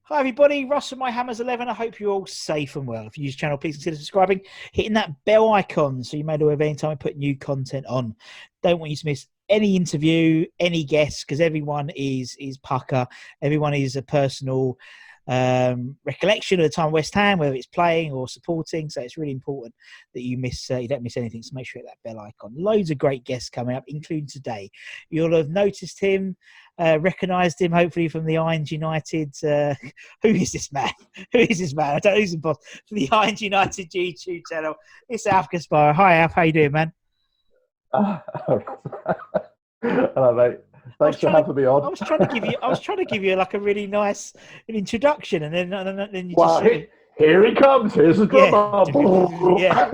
Hi everybody, Russ from My Hammers 11. I hope you're all safe and well. If you use the channel, please consider subscribing, hitting that bell icon so you're made aware of any time I put new content on. Don't want you to miss any interview, any guests, because everyone is pucker. Everyone is a personal recollection of the time of West Ham, whether it's playing or supporting. So it's really important that you don't miss anything. So make sure you hit that bell icon. Loads of great guests coming up, including today. You'll have noticed him, recognised him, hopefully from the Irons United. Who is this man? Who is this man? I don't know who's impossible. From the Irons United YouTube channel. It's Alf Gasparro. Hi, Alf. How you doing, man? Hello, mate. Thanks for having me on. I was trying to give you like a really nice introduction, and then you just. Well, here he comes. Here's the drummer. Yeah.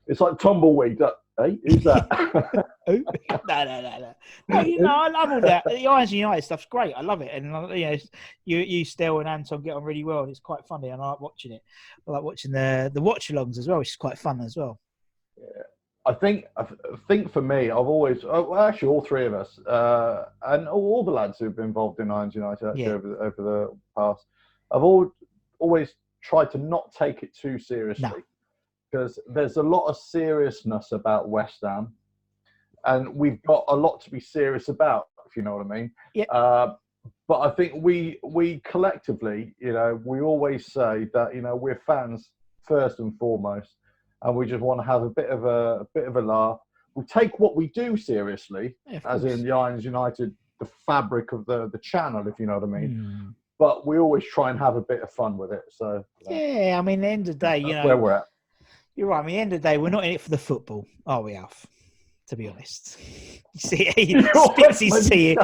It's like tumbleweed. Hey, who's that? No, I love all that. The Irons United stuff's great. I love it, and you, Stel, and Anton get on really well, and it's quite funny, and I like watching it. I like watching the watch-alongs as well, which is quite fun as well. Yeah. I think for me, I've always, actually all three of us, and all the lads who've been involved in Irons United over the past, I've always tried to not take it too seriously, because there's a lot of seriousness about West Ham, and we've got a lot to be serious about, if you know what I mean. Yeah. But I think we collectively, we always say that we're fans first and foremost. And we just want to have a bit of a laugh. We take what we do seriously, as in the Irons United, the fabric of the channel, if you know what I mean. But we always try and have a bit of fun with it. So yeah, I mean, at the end of the day, where we're at. You're right. I mean, at the end of the day, we're not in it for the football, are we, Alf? To be honest, you see, he spits his tea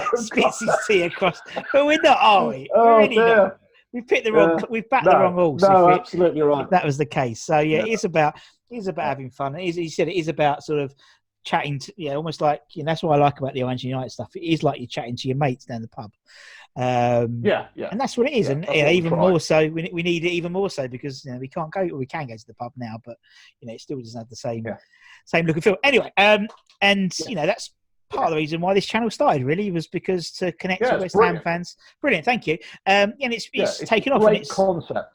across. But we're not, are we? We're really not. We've picked the wrong. We've backed the wrong horse. No, absolutely right. If that was the case. So it's about having fun. He said it is about sort of chatting. Almost like that's what I like about the Irons United stuff. It is like you're chatting to your mates down the pub. And that's what it is. And even more so, we need it even more so because we can't go. We can go to the pub now, but it still doesn't have the same look and feel. Anyway, that's part of the reason why this channel started, really, was because to connect to West Ham fans. Brilliant, thank you. And it's taken off. Great concept.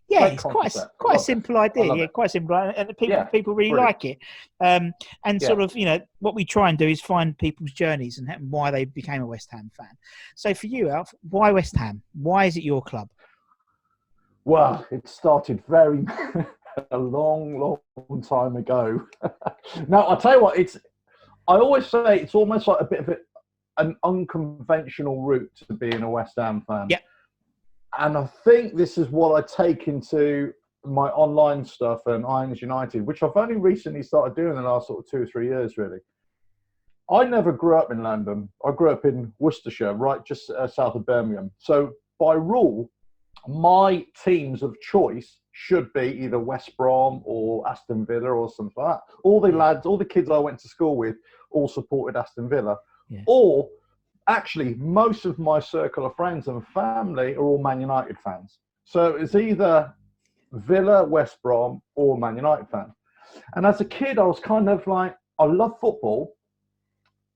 Yeah, it's quite a simple idea. Yeah, quite simple, and people really like it. And sort of, what we try and do is find people's journeys and why they became a West Ham fan. So for you, Alf, why West Ham? Why is it your club? Well, it started a long time ago. Now, I'll tell you what, I always say it's almost like a bit of an unconventional route to being a West Ham fan. Yeah. And I think this is what I take into my online stuff and Irons United, which I've only recently started doing in the last sort of 2 or 3 years, really. I never grew up in London. I grew up in Worcestershire, right just south of Birmingham. So by rule, my teams of choice should be either West Brom or Aston Villa or something like that. All the kids I went to school with all supported Aston Villa. Yeah. Or actually, most of my circle of friends and family are all Man United fans. So it's either Villa, West Brom or Man United fans. And as a kid, I was kind of like, I love football,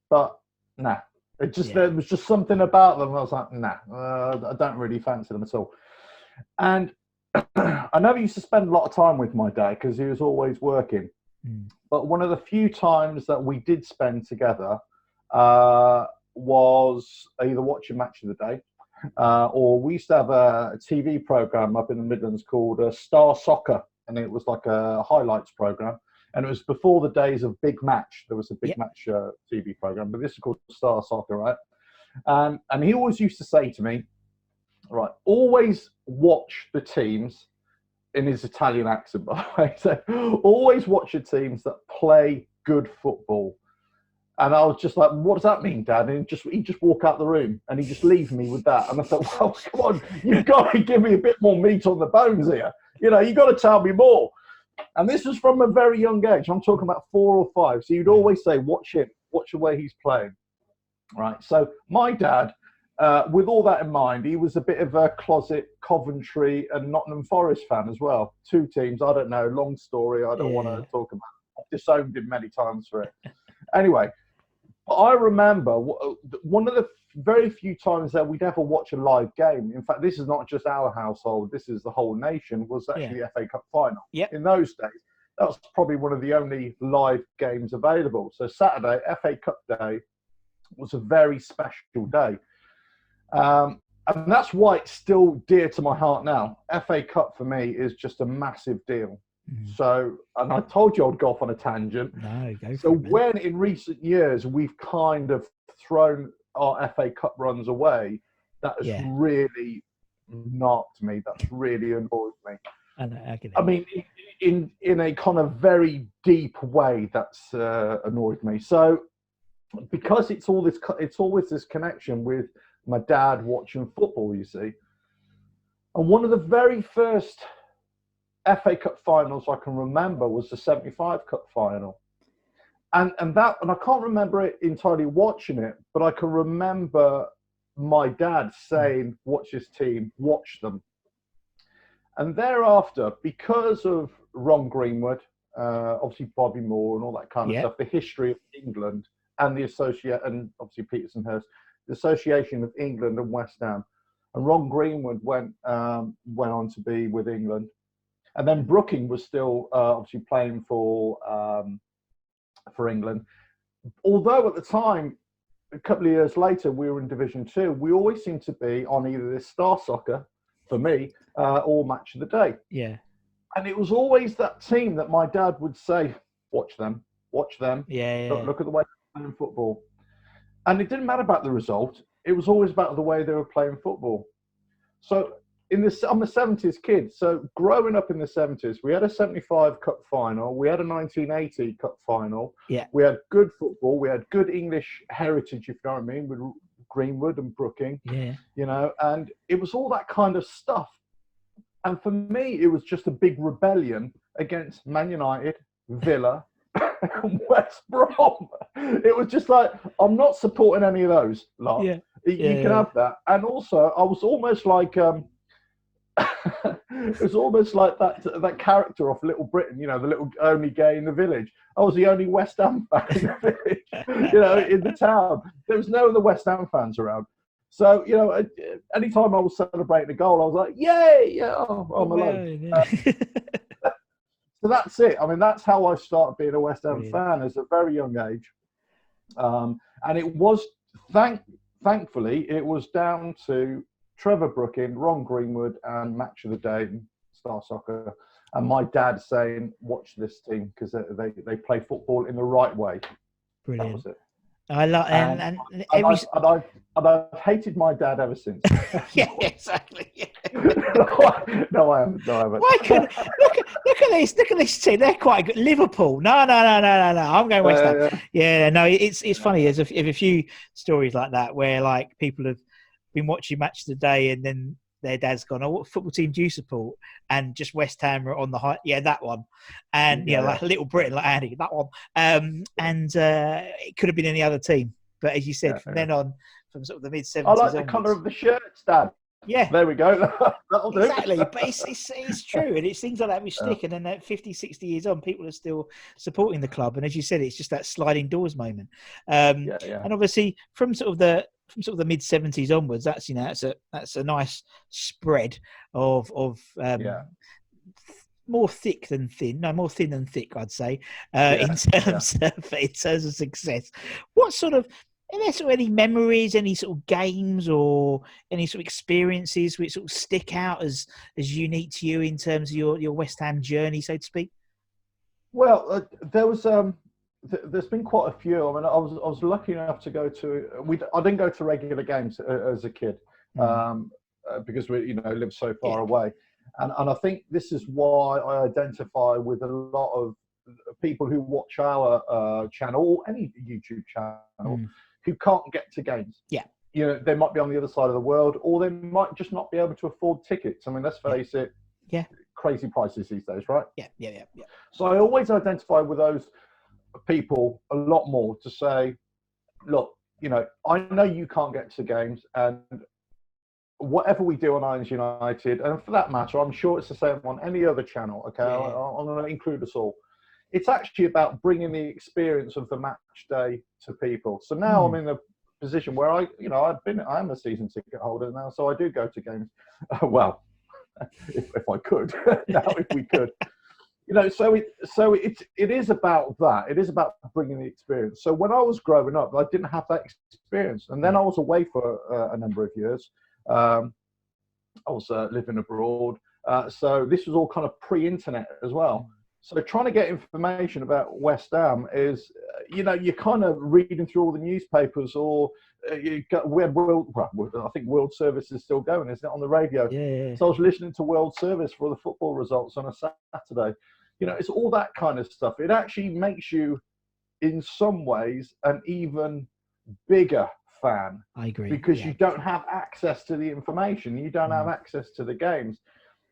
but nah. There was just something about them. I was like, nah, I don't really fancy them at all. And I never used to spend a lot of time with my dad because he was always working. But one of the few times that we did spend together was either watching Match of the Day or we used to have a TV program up in the Midlands called Star Soccer. And it was like a highlights program. And it was before the days of Big Match. There was a Big Match TV program, but this is called Star Soccer, right? And he always used to say to me, right, always watch the teams in his Italian accent, by the way. So always watch the teams that play good football. And I was just like, what does that mean, Dad? And he'd just walk out the room and he'd just leave me with that. And I thought, well, come on, you've got to give me a bit more meat on the bones here. You've got to tell me more. And this was from a very young age. I'm talking about 4 or 5. So you'd always say, watch him, watch the way he's playing. Right. So my dad, with all that in mind, he was a bit of a closet Coventry and Nottingham Forest fan as well. 2 teams. I don't know. Long story. I don't want to talk about it. I've disowned him many times for it. Anyway, I remember one of the very few times that we'd ever watch a live game. In fact, this is not just our household. This is the whole nation, was actually the FA Cup final. Yep. In those days, that was probably one of the only live games available. So Saturday, FA Cup day, was a very special day. And that's why it's still dear to my heart now. FA Cup for me is just a massive deal. So, and I told you I'd go off on a tangent. No, go so for it, man. when in recent years we've kind of thrown our FA Cup runs away, that has really knocked me. That's really annoyed me. I mean, in a kind of very deep way, that's annoyed me. So, because it's always this connection with my dad watching football, you see. And one of the very first FA Cup finals I can remember was the 75 Cup final. And I can't remember it entirely watching it, but I can remember my dad saying, watch this team, watch them. And thereafter, because of Ron Greenwood, obviously Bobby Moore and all that kind of stuff, the history of England and and obviously Peterson Hurst, the association of England and West Ham. And Ron Greenwood went on to be with England. And then Brooking was still obviously playing for England. Although at the time, a couple of years later, we were in Division 2, we always seemed to be on either this Star Soccer, for me, or Match of the Day. Yeah. And it was always that team that my dad would say, watch them. Yeah. Look at the way they're playing football. And it didn't matter about the result. It was always about the way they were playing football. So I'm a 70s kid. So growing up in the 70s, we had a 75 Cup final. We had a 1980 Cup final. Yeah. We had good football. We had good English heritage, if you know what I mean, with Greenwood and Brooking. Yeah. You know, and it was all that kind of stuff. And for me, it was just a big rebellion against Man United, Villa, and West Brom. It was just like, I'm not supporting any of those. Like, you can have that. And also, I was almost like, it was almost like that character off Little Britain, you know, the little only gay in the village. I was the only West Ham fan in the village, you know, in the town. There was no other West Ham fans around. So, you know, anytime I was celebrating a goal, I was like, yay, I'm alone. So that's it. I mean, that's how I started being a West Ham fan at a very young age. And it was, thankfully, it was down to Trevor Brooking, Ron Greenwood, and Match of the Day, Star Soccer, and my dad saying, watch this team because they play football in the right way. Brilliant. That was it. I love and I've hated my dad ever since. Yeah, exactly. Yeah. No, I haven't. Why look at this team? They're quite good. Liverpool. No. I'm going West Ham. Yeah, no. It's funny. There's a few stories like that where like people have been watching Match of the Day and then their dad's gone, oh, what football team do you support? And just West Ham are on the high. Yeah, that one. And, like Little Britain, like Andy, that one. And it could have been any other team. But as you said, from then on, from sort of the mid-70s I like the colour of the shirts, Dad. Yeah. There we go. That'll do. Exactly. But it's true. And it's things like that we stick. And then at 50, 60 years on, people are still supporting the club. And as you said, it's just that sliding doors moment. And obviously, from sort of the mid-70s onwards, that's a nice spread of more thick than thin. No, more thin than thick, I'd say, in terms of success. What sort of, are there sort of any memories, any sort of games or any sort of experiences which sort of stick out as unique to you in terms of your West Ham journey, so to speak? Well, there was there's been quite a few. I mean, I was lucky enough to go to. I didn't go to regular games as a kid because we lived so far away, and I think this is why I identify with a lot of people who watch our channel or any YouTube channel who can't get to games. Yeah, they might be on the other side of the world, or they might just not be able to afford tickets. I mean, let's face it. Yeah. Crazy prices these days, right? Yeah. So I always identify with those people a lot more to say, look, I know you can't get to games, and whatever we do on Irons United, and for that matter, I'm sure it's the same on any other channel, okay? I'm going to include us all. It's actually about bringing the experience of the match day to people. So now I'm in position where I am a season ticket holder now, so I do go to games. Well, if I could, now if we could. So it is about that. It is about bringing the experience. So when I was growing up, I didn't have that experience, and then I was away for a number of years. I was living abroad, so this was all kind of pre-internet as well. So trying to get information about West Ham is, you're kind of reading through all the newspapers, or I think World Service is still going, isn't it, on the radio? Yeah. So I was listening to World Service for the football results on a Saturday. It's all that kind of stuff. It actually makes you, in some ways, an even bigger fan. I agree. Because you don't have access to the information. You don't have access to the games.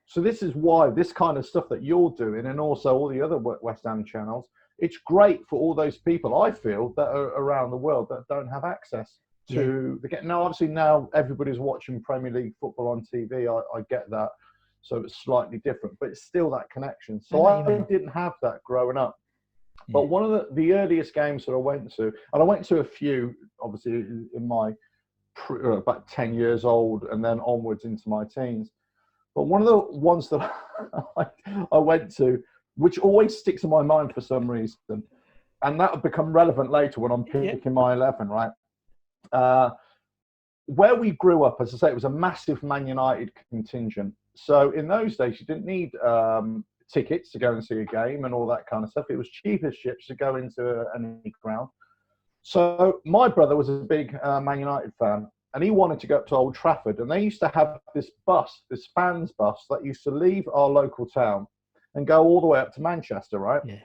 So this is why this kind of stuff that you're doing, and also all the other West Ham channels, it's great for all those people, I feel, that are around the world that don't have access to the game. Now, obviously, now everybody's watching Premier League football on TV. I get that. So it's slightly different, but it's still that connection. So I didn't have that growing up. But one of the earliest games that I went to, and I went to a few, obviously, in my about 10 years old and then onwards into my teens. But one of the ones that I went to, which always sticks in my mind for some reason, and that will become relevant later when I'm picking my 11, right? Where we grew up, as I say, it was a massive Man United contingent. So in those days, you didn't need tickets to go and see a game and all that kind of stuff. It was cheap as chips to go into any ground. So my brother was a big Man United fan, and he wanted to go up to Old Trafford. And they used to have this fans bus that used to leave our local town and go all the way up to Manchester, right? Yeah.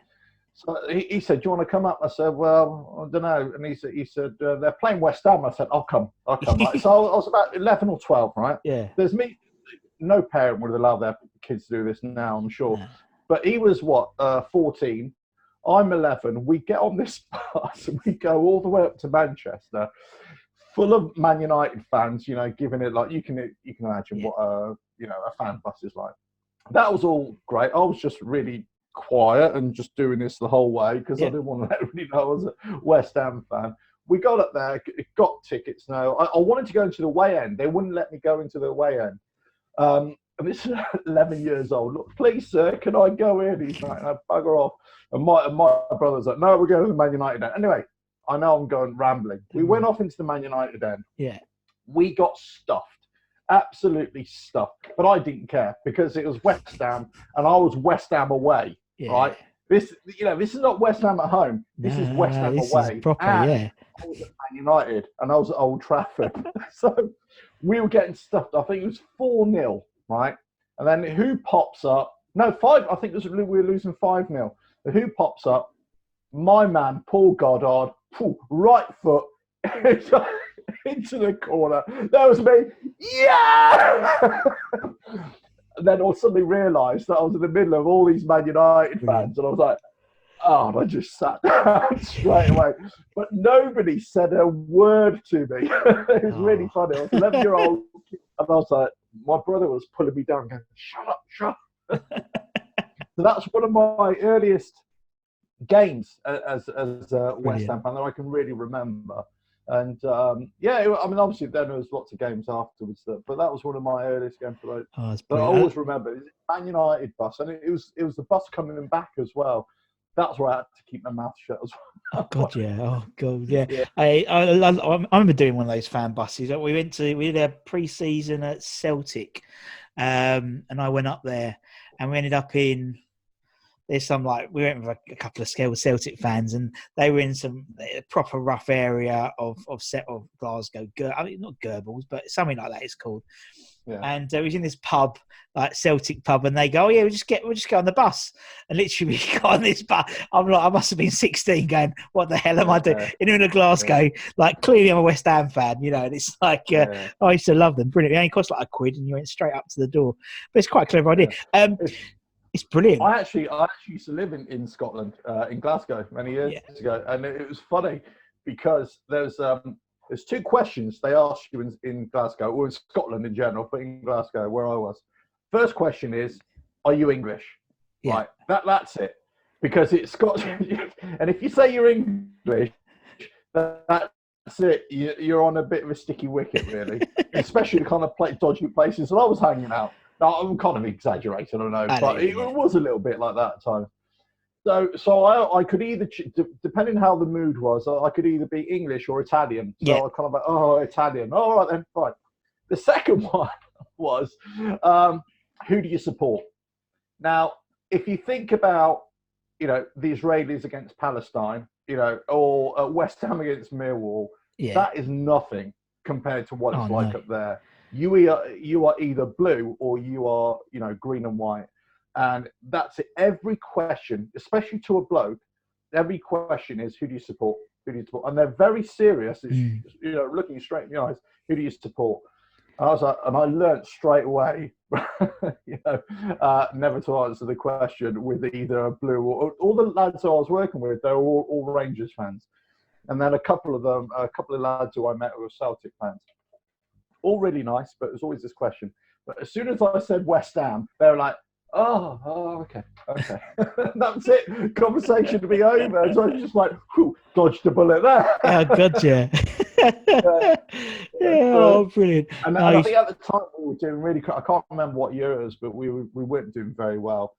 So he said, "Do you want to come up?" I said, "Well, I don't know." And he said, "They're playing West Ham." I said, "I'll come." Right? So I was about 11 or 12, right? Yeah. There's me. No parent would allow their kids to do this now, I'm sure. No. But he was 14. I'm 11. We get on this bus and we go all the way up to Manchester, full of Man United fans. Giving it like you can imagine what a fan bus is like. That was all great. I was just really quiet and just doing this the whole way because I didn't want to let everybody know I was a West Ham fan. We got up there, got tickets. Now I wanted to go into the away end. They wouldn't let me go into the away end. And this is 11 years old. "Look, please, sir, can I go in?" He's like, "No, bugger off." And my brother's like, "No, we're going to the Man United end." Anyway, I know I'm going rambling. We went off into the Man United end. Yeah. We got stuffed, absolutely stuffed. But I didn't care because it was West Ham and I was West Ham away, right? This is not West Ham at home. This is West Ham away. Is proper, I was at Man United and I was at Old Trafford. So we were getting stuffed. I think it was 4-0, right? And then who pops up? No, 5. I think we were losing 5-0. Who pops up? My man, Paul Goddard, right foot into the corner. That was me. Yeah! And then I suddenly realised that I was in the middle of all these Man United fans, and I was like, "Oh," and I just sat down straight away. But nobody said a word to me. It was really funny. I was 11-year-old, and I was like, my brother was pulling me down, going, "Shut up." So that's one of my earliest games as a West Ham fan that I can really remember. And obviously then there was lots of games afterwards, but that was one of my earliest games that I always remember. It was Man United bus, and it was the bus coming back as well. That's where I had to keep my mouth shut as well. Oh God, yeah. Oh God, yeah. I remember doing one of those fan buses. We did a pre-season at Celtic, and I went up there, and we ended up in. There's some we went with a couple of Celtic fans, and they were in some proper rough area of Glasgow. I mean, not Goebbels, but something like that it's called. Yeah. And we was in this pub, like Celtic pub, and they go, "Oh yeah, we'll just get on the bus." And literally we got on this bus. I'm like, I must have been 16, going, "What the hell am I doing?" In Glasgow, clearly I'm a West Ham fan, and it's like I used to love them. Brilliant. It only cost like £1, and you went straight up to the door. But it's quite a clever idea. It's brilliant. I actually used to live in Scotland, in Glasgow, many years ago, and it was funny because there's 2 questions they ask you in Glasgow, or in Scotland in general, but in Glasgow where I was. First question is, "Are you English?" Yeah. Right, that's it, because it's Scotland. And if you say you're English, that's it. You're on a bit of a sticky wicket, really, especially the kind of dodgy places that I was hanging out. Now, I'm kind of exaggerating, I know, but it was a little bit like that at times. So I could either, depending how the mood was, I could either be English or Italian. So I kind of like, Italian. All right then, fine. The second one was, who do you support? Now, if you think about, the Israelis against Palestine, or West Ham against Millwall, that is nothing compared to what it's like up there. You are either blue or you are, green and white. And that's it. Every question, especially to a bloke, every question is, who do you support? Who do you support? And they're very serious. It's, looking you straight in the eyes, who do you support? And I was like, and I learnt straight away, never to answer the question with either a blue or all the lads I was working with. They're all Rangers fans, and then a couple of lads who I met who were Celtic fans. All really nice, but there's always this question. But as soon as I said West Ham, they were like, okay. That's it. Conversation to be over. So I was just like, dodged a bullet there. Oh, gotcha. Brilliant. And I think at the time we were doing really. I can't remember what year it was, but we weren't doing very well.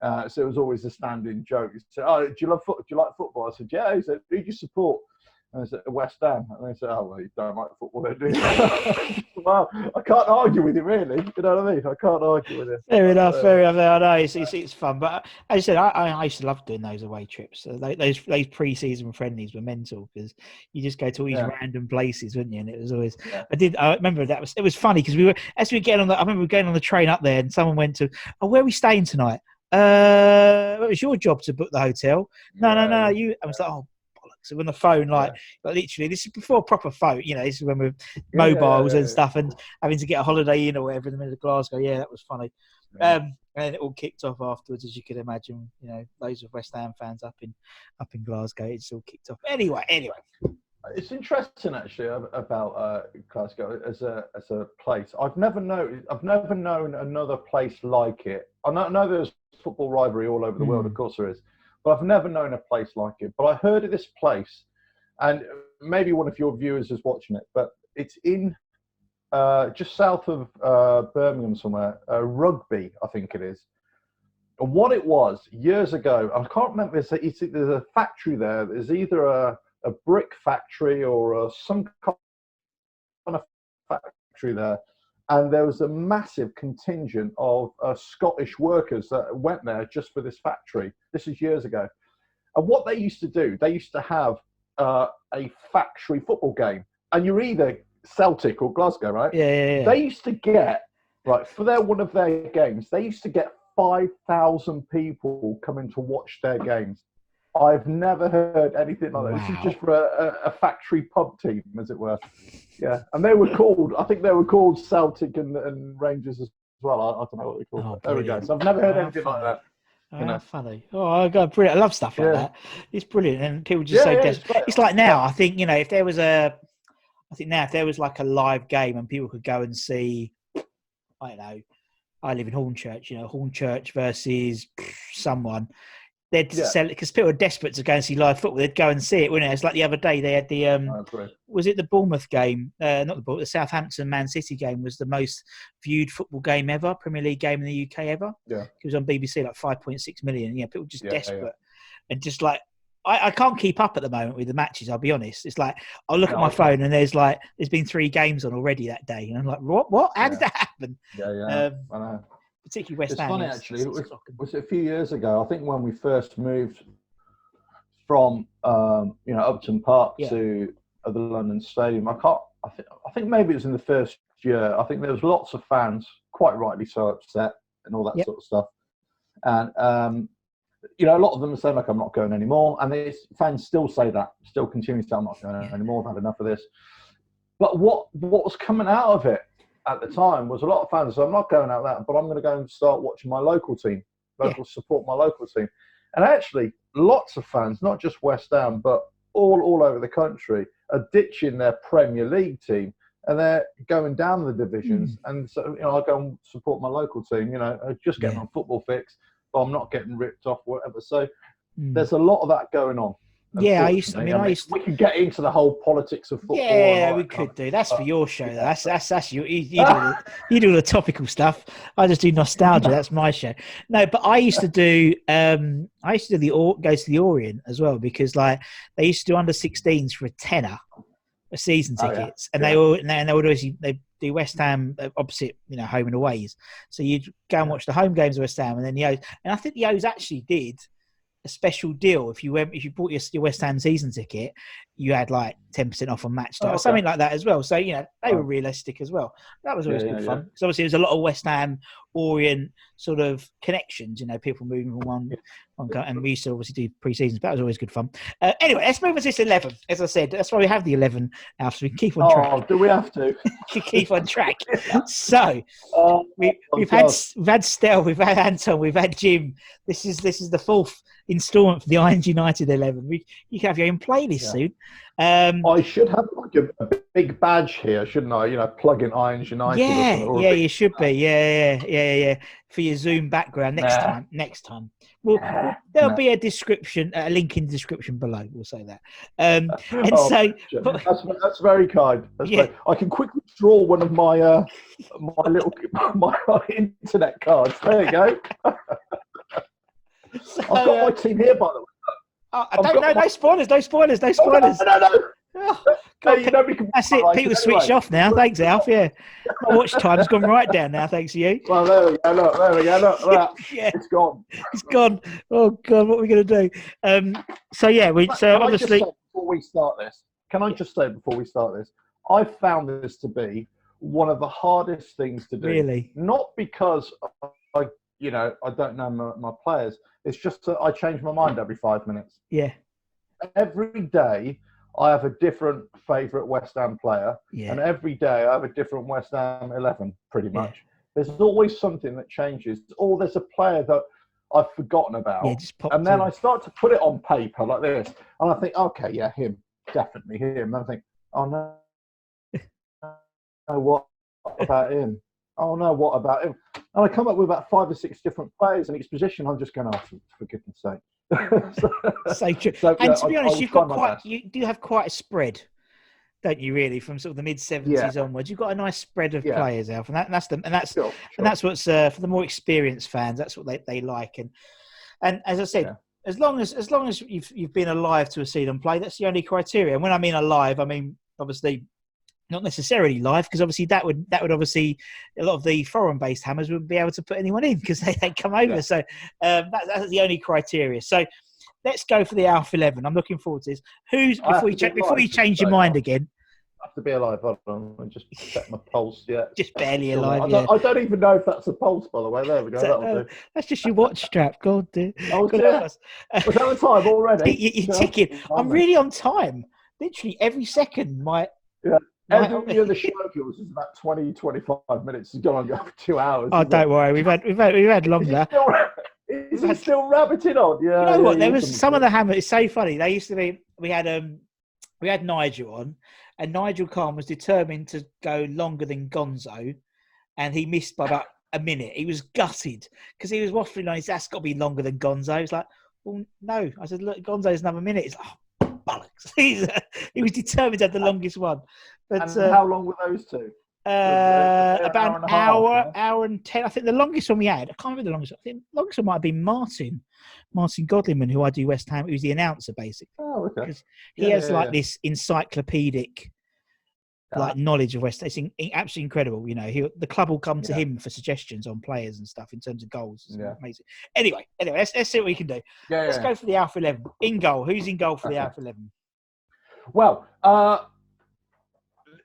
So it was always a standing joke. He said, do you love football? Do you like football? I said, yeah. He said, who do you support? And I said, West Ham. And they said, well, you don't like football, then, do you? Well, I can't argue with him, really. You know what I mean? I can't argue with him. Fair enough. I know it's fun, but as I said, I used to love doing those away trips. So those pre-season friendlies were mental because you just go to all these random places, wouldn't you? And it was always. I remember it was funny because we were getting on. I remember getting on the train up there, and someone went to, where are we staying tonight? It was your job to book the hotel. No. You. I was like, so on the phone, like literally, this is before proper phone. This is when we're mobiles and stuff, and having to get a holiday in or whatever in the middle of Glasgow. Yeah, that was funny. And it all kicked off afterwards, as you could imagine. Loads of West Ham fans up in Glasgow. It's all kicked off. Anyway. It's interesting actually about Glasgow as a place. I've never known another place like it. I know there's football rivalry all over the world, of course there is. But I've never known a place like it. But I heard of this place, and maybe one of your viewers is watching it, but it's in just south of Birmingham somewhere, Rugby, I think it is. And what it was, years ago, I can't remember, there's a factory there. There's either a brick factory or some kind of factory there. And there was a massive contingent of Scottish workers that went there just for this factory. This is years ago. And what they used to do, they used to have a factory football game. And you're either Celtic or Glasgow, right? Yeah. They used to get, for one of their games, they used to get 5,000 people coming to watch their games. I've never heard anything like that. Wow. This is just for a factory pub team, as it were. Yeah, and they were called Celtic and Rangers as well. I don't know what they called. There we go. So I've never heard anything like that. Funny. Oh, God, brilliant. I love stuff like that. It's brilliant, and people just so desperate. It's like now. I think if there was like a live game and people could go and see, I don't know. I live in Hornchurch. Hornchurch versus someone. They'd sell it because people are desperate to go and see live football. They'd go and see it, wouldn't it? It's like the other day they had the was it the Bournemouth game? The Southampton Man City game was the most viewed football game ever, Premier League game in the UK ever. Yeah, it was on BBC, like 5.6 million. Yeah, people just desperate and just like I can't keep up at the moment with the matches. I'll be honest. It's like I'll look at my phone and there's been 3 games on already that day, and I'm like, what? How did that happen? Yeah. I know. Particularly West Ham. It's funny actually. Was it a few years ago? I think when we first moved from Upton Park to the London Stadium. I think maybe it was in the first year. I think there was lots of fans, quite rightly so, upset and all that sort of stuff. And a lot of them are saying like, I'm not going anymore. And fans still say that, still continue to say, I'm not going anymore. I've had enough of this. But what was coming out of it at the time was a lot of fans said, I'm not going out that, but I'm going to go and start watching my local team, support my local team. And actually, lots of fans, not just West Ham, but all over the country, are ditching their Premier League team and they're going down the divisions. And so, I go and support my local team. I just get my football fix, but I'm not getting ripped off, whatever. So there's a lot of that going on. Yeah, Unfortunately, we can get into the whole politics of football. Yeah, we could do. That's for your show. Yeah. That's you do all the topical stuff. I just do nostalgia. That's my show. No, but I used to do go to the Orient as well, because like they used to do under-16s for a tenner a season tickets, and they would always they do West Ham opposite, home and aways. So you'd go and watch the home games of West Ham, and then the O's, and I think the O's actually did a special deal. If you bought your West Ham season ticket, you had like 10% off on match day or something like that as well. So they were realistic as well. That was always good fun, because obviously there's a lot of West Ham Orient sort of connections. People moving from one and we used to obviously do pre-seasons, but that was always good fun. Anyway, let's move on to this 11. As I said, that's why we have the 11 now, so we can keep on track. Oh, do we have to? Keep on track. So we've had Stel, we've had Anton, we've had Jim. This is the fourth instalment for the Irons United 11. You can have your own playlist soon. I should have like a big badge here, shouldn't I? Plug in Irons United. Yeah, you should be. Yeah. For your Zoom background next time. There'll be a description, a link in the description below. We'll say that. That's very kind. I can quickly draw one of my my internet cards. There you go. I've got my team here, by the way. I don't know. No spoilers. No. Oh, God, that's it. People switched off now. Thanks, Alf. Yeah, my watch time's gone right down now. Thanks to you. Well, there we go. Look. Yeah, it's gone. It's gone. Oh God, what are we going to do? Obviously, before we start this, can I just say before we start this, I found this to be one of the hardest things to do. Really? Not because I don't know my players. It's just that I change my mind every 5 minutes. Yeah. Every day I have a different favourite West Ham player, and every day I have a different West Ham 11, pretty much. Yeah. There's always something that changes, or there's a player that I've forgotten about. And then I start to put it on paper like this, and I think, okay, yeah, him, definitely him. And I think, oh no, what about him? Oh no, what about him? And I come up with about 5 or 6 different players in each position. I'm just going, for goodness sake. So true. And to be honest, you do have quite a spread, don't you? Really, from sort of the mid-70s onwards, you've got a nice spread of players, Alf, and that's what's for the more experienced fans. That's what they like. And as I said, as long as you've been alive to a season play, that's the only criteria. And when I mean alive, I mean obviously not necessarily live, because obviously that would obviously, a lot of the foreign-based Hammers wouldn't be able to put anyone in because they come over. Yeah. So that's the only criteria. So let's go for the Alf 11. I'm looking forward to this. Before you change your mind again? I have to be alive. Hold on, I just check my pulse. Yeah, just barely alive. I don't even know if that's a pulse, by the way. There we go. That's just your watch strap. God, dude. Was that the time already? You're ticking. I'm really on time. Literally every second. The show of yours is about 20, 25 minutes. It's gone on for 2 hours. Oh, don't worry. We've had longer. Is he still rabbiting on? Yeah. You know what? There was some of the Hammers. It's so funny. They used to be. We had Nigel on, and Nigel Khan was determined to go longer than Gonzo, and he missed by about a minute. He was gutted because he was waffling on. That's got to be longer than Gonzo. He was like, well, no. I said, look, Gonzo's another minute. He's like, bollocks. He was determined to have the longest one. But, and how long were those two? About an hour and 10. I think the longest one we had, I can't remember the longest. I think the longest one might have been Martin Godlinman, who I do West Ham. He was the announcer, basically. Oh, okay. Because he has this encyclopedic knowledge of West Ham. It's absolutely incredible. The club will come to him for suggestions on players and stuff in terms of goals. It's amazing. Anyway, let's see what we can do. Let's go for the Alf 11. In goal. Who's in goal for the Alf 11? Well,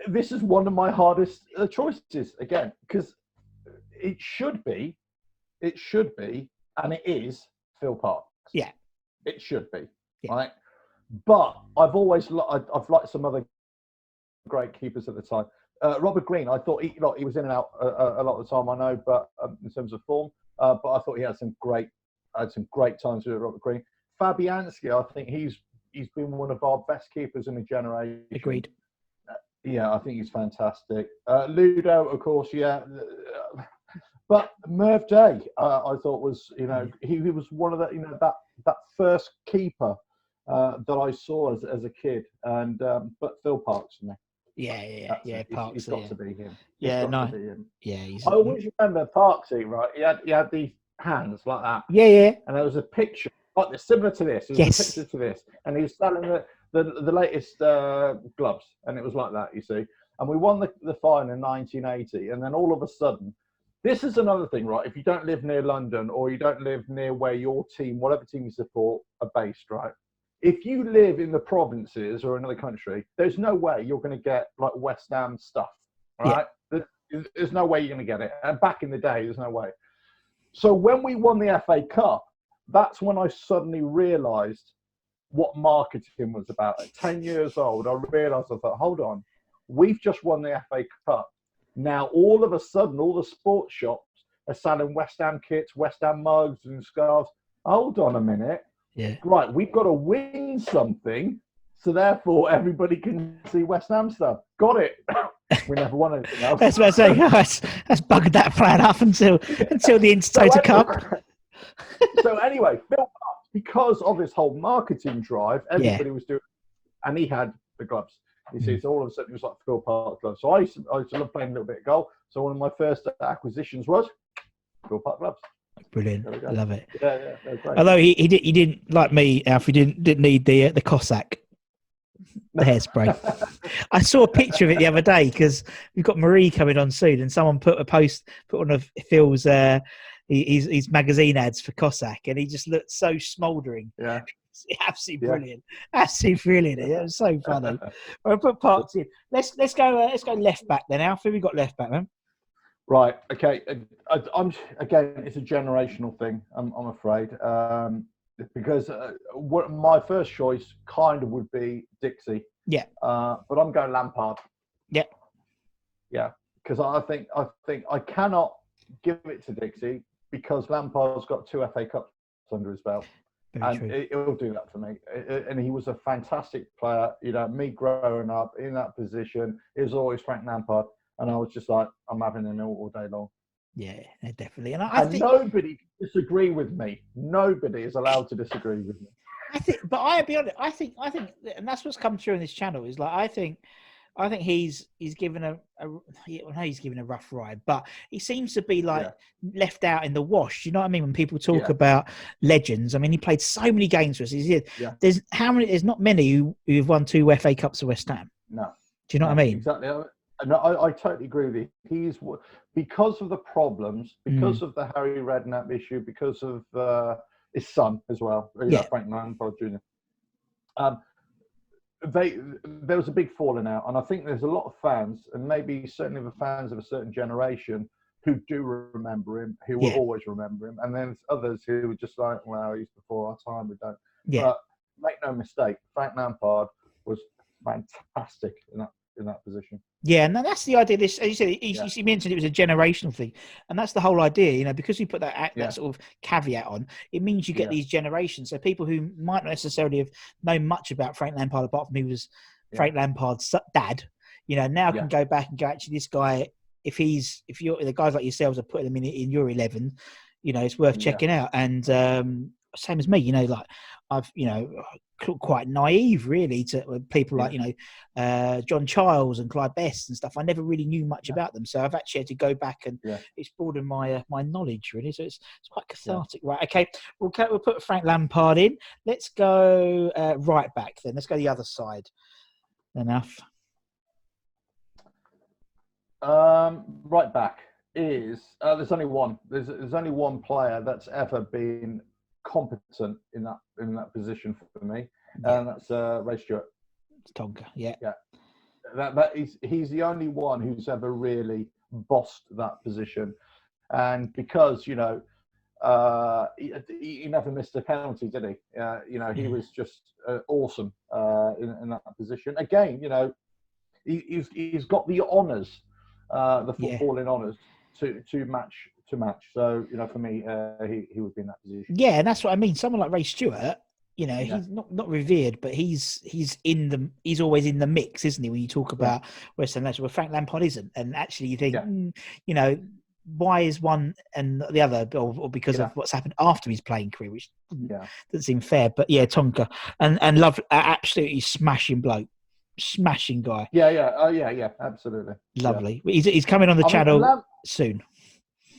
this is one of my hardest choices, again, because it should be, and it is Phil Parkes. Yeah. It should be, right? But I've liked some other great keepers at the time. Robert Green, I thought he was in and out a lot of the time, I know, but in terms of form, but I thought he had some great times with Robert Green. Fabianski, I think he's been one of our best keepers in a generation. Agreed. Yeah, I think he's fantastic. Ludo, of course, but Merv Day, I thought was, he was one of the, that first keeper that I saw as a kid. And but Phil Parks for me. Yeah. Parks. He's got to be him. Yeah, He's got no. to be him. Yeah, he's. I always remember Parksy, right? He had these hands like that. Yeah. And there was a picture like this, similar to this. There was a picture to this, and he was selling the latest gloves, and it was like that, you see. And we won the final in 1980, and then all of a sudden, this is another thing, right? If you don't live near London or you don't live near where your team, whatever team you support, are based, right? If you live in the provinces or another country, there's no way you're going to get like West Ham stuff, right? Yeah. There's no way you're going to get it. And back in the day, there's no way. So when we won the FA Cup, that's when I suddenly realised what marketing was about. At 10 years old, I realised, I thought, hold on, we've just won the FA Cup. Now, all of a sudden, all the sports shops are selling West Ham kits, West Ham mugs and scarves. Hold on a minute. Yeah. Right, we've got to win something, so therefore everybody can see West Ham stuff. Got it. We never won anything else. That's what I say. That's bugged that plan up until the Intertoto Cup. So anyway, Phil Parks, because of this whole marketing drive, everybody was doing, and he had the gloves. You see, so all of a sudden it was like Phil Parks gloves. So I used to love playing a little bit of golf. So one of my first acquisitions was Phil Parks gloves. Brilliant. I love it. Yeah, great. Although he didn't like me, Alf. He didn't need the Cossack, the hairspray. I saw a picture of it the other day because we've got Marie coming on soon, and someone put one of Phil's his magazine ads for Cossack, and he just looked so smouldering. Yeah. Absolutely brilliant. Absolutely brilliant. It was so funny. I'll put Parks in. Let's go left back then, Alf. Who we got left back, man? Right. Okay. I'm again. It's a generational thing. I'm afraid, because my first choice kind of would be Dixie. Yeah. But I'm going Lampard. Yeah. Yeah. Because I think I cannot give it to Dixie because Lampard's got 2 FA Cups under his belt. It'll do that for me. And he was a fantastic player. You know, me growing up in that position, it was always Frank Lampard. And I was just like, I'm having him all day long. Yeah, definitely. And I think nobody can disagree with me. Nobody is allowed to disagree with me. But I'll be honest. I think, and that's what's come through in this channel is like, I think he's given he's given a rough ride, but he seems to be like left out in the wash. You know what I mean? When people talk about legends, I mean, he played so many games for us. There's not many who've won 2 FA Cups for West Ham. No. Do you know what I mean? Exactly. No, I totally agree with you. He's because of the problems, because of the Harry Redknapp issue, because of his son as well, Frank Lampard Jr. There was a big falling out, and I think there's a lot of fans, and maybe certainly the fans of a certain generation, who do remember him, who will always remember him, and then there's others who were just like, "Well, he's before our time. We don't." Yeah. But make no mistake, Frank Lampard was fantastic in that position. Yeah, and that's the idea. This, as you said, you mentioned it was a generational thing, and that's the whole idea. You know, because we put that sort of caveat on, it means you get these generations. So people who might not necessarily have known much about Frank Lampard, apart from he was Frank Lampard's dad, you know, now can go back and go, actually, this guy, if you're the guys like yourselves are putting them in your 11, you know, it's worth checking out. And same as me, you know, like I've, you know, quite naive really to people like, you know, John Childs and Clyde Best and stuff. I never really knew much about them, so I've actually had to go back and it's broadened my knowledge really. So it's quite cathartic. Right, okay, we'll put Frank Lampard in. Let's go right back then. Let's go the other side. Enough. Right back is there's only one. There's only one player that's ever been competent in that position for me, and that's Ray Stewart. It's Tonka, he's the only one who's ever really bossed that position, and because you know he never missed a penalty, did he? You know, he was just awesome in that position. Again, you know, he's got the honours, the footballing honours to match. So, you know, for me, he would be in that position. Yeah, and that's what I mean. Someone like Ray Stewart, you know, he's not revered, but he's always in the mix, isn't he? When you talk about West Ham, where Frank Lampard isn't, and actually you think, you know, why is one and the other, or because of what's happened after his playing career, which doesn't seem fair. But yeah, Tonka and love, absolutely smashing bloke, smashing guy. Yeah, absolutely. Lovely. He's coming on the channel soon.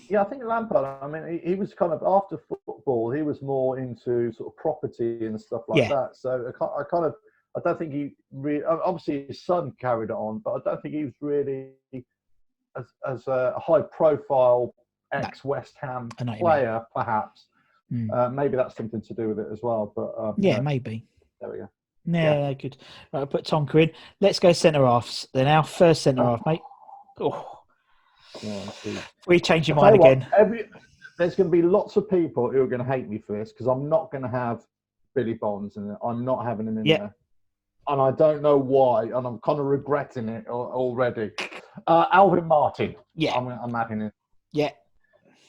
Yeah, I think Lampard, I mean, he was kind of, after football, he was more into sort of property and stuff like that. So I don't think he really, obviously his son carried it on, but I don't think he was really as a high profile ex-West Ham player, perhaps. Maybe that's something to do with it as well. But maybe. There we go. Yeah, good. Right, I'll put Tonka in. Let's go centre halves. Then our first centre half, mate. We change your mind again. There's going to be lots of people who are going to hate me for this because I'm not going to have Billy Bonds in it. I'm not having him in there. And I don't know why, and I'm kind of regretting it already. Alvin Martin. Yeah. I'm having it. Yeah.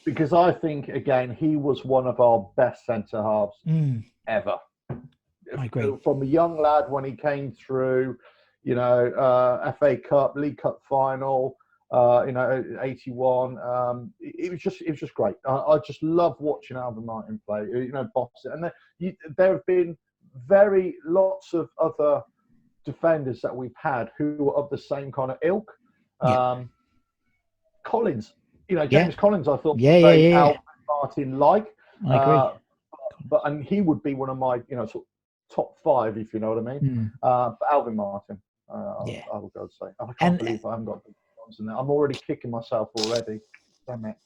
Because I think, again, he was one of our best centre halves ever. I agree. From a young lad when he came through, FA Cup, League Cup final, 81. It was just great. I just love watching Alvin Martin play. Boss it. And there have been lots of other defenders that we've had who are of the same kind of ilk. Collins, James Collins, I thought Alvin Martin like. I agree. And he would be one of my sort of top 5, if you know what I mean. But Alvin Martin, I will go and say. I can't believe I haven't got the Bonds in there. I'm already kicking myself already. Damn it.